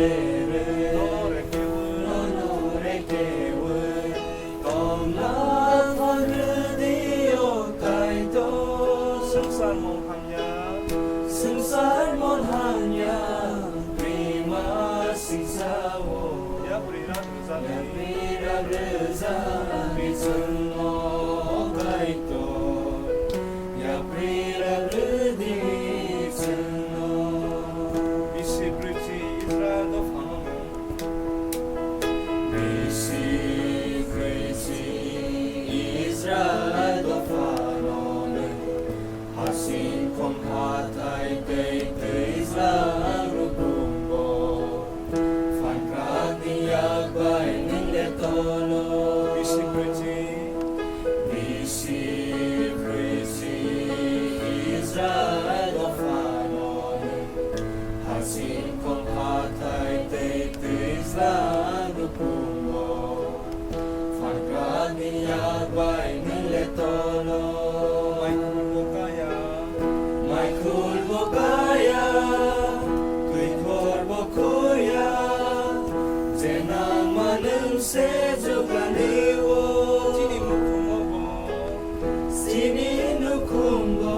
세대를 너노래 깨울 떠나던 그디오 가이도 승살몬하냐 prima singsawo Ya Nabira reza bitsunno gaito Nabira redi tsunno Misi Briti Israel do Fanono Misi Krisi Israel do fanone Hasin kom hatai tei te Israel rubumbo Fan krati yagbay nile tono Misi Briti Misi Krisi Israel do fanone Hasin kom hatai tei te Israel rubumbo Fan krati yagbay nile tono Mai Kulbo Kaya Mai kulbo kaya Kui korbo kuya Zenang manung sejuganiwo Tini Mukumobo Sini nukumbo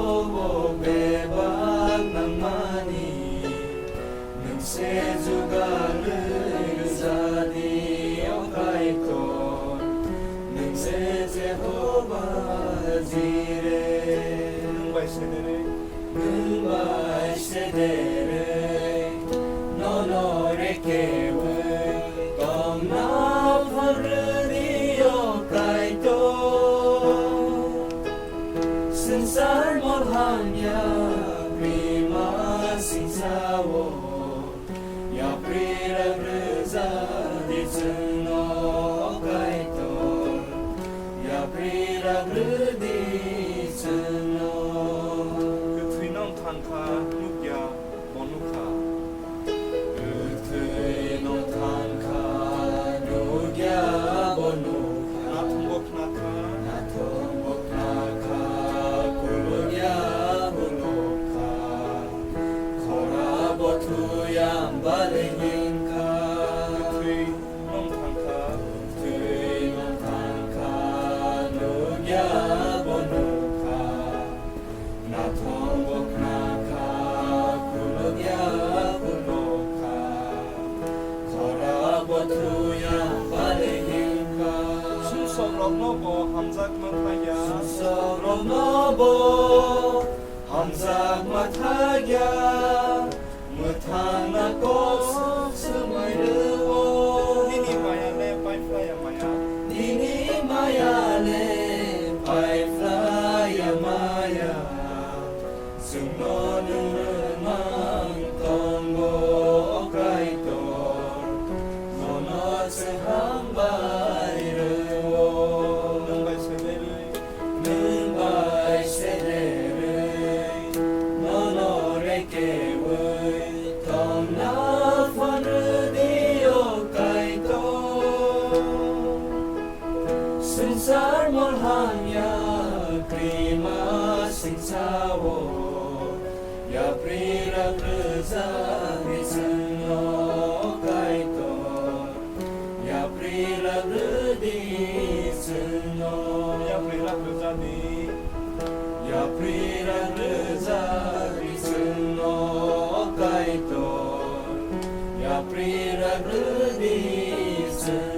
bebag namani Nung sejugalu zadi okaikon Nung se Jehovah Jireh Nungbai Sedere Nungbai sedere nono래 깨울 껌나쁜 르디오 가이도 승살몬하냐 prima singsawo 야프리라 브르자 디츠노 가이도 야프리라 브르디츠노 그 트위넘 탄카 누야 모누카 그트이놈 탄카 누냐 보누카 나통복 나카 나통복 나카 굴루냐 굴루카 코라보 투얌 바르닌카 트위넘 탄카 그트이놈 탄카 누냐 보누카 나통복 나카 굴루냐 굴루카 코라보 투얌 바르닌카 순서 럭노보 함작 마타야 서로 너보 함작 마타야 무타나 꼭 스마이르오 니니 마야레 파이플라야 마야 니니 마야레 파이플라야 마야 승노는 망통고 가이도 노노츠 한바이르오 Nungbai Sedere Nungbai sedere nono래 깨울 덤나쁜 르디오 가이도 승살몬하냐 prima singsawo 야프리라 그자 미츠노 가이도 야프리라 르디츠노 Ya Prira Kuzani 야프리라 그자 미츠노 가이도 야프리라 르디츠노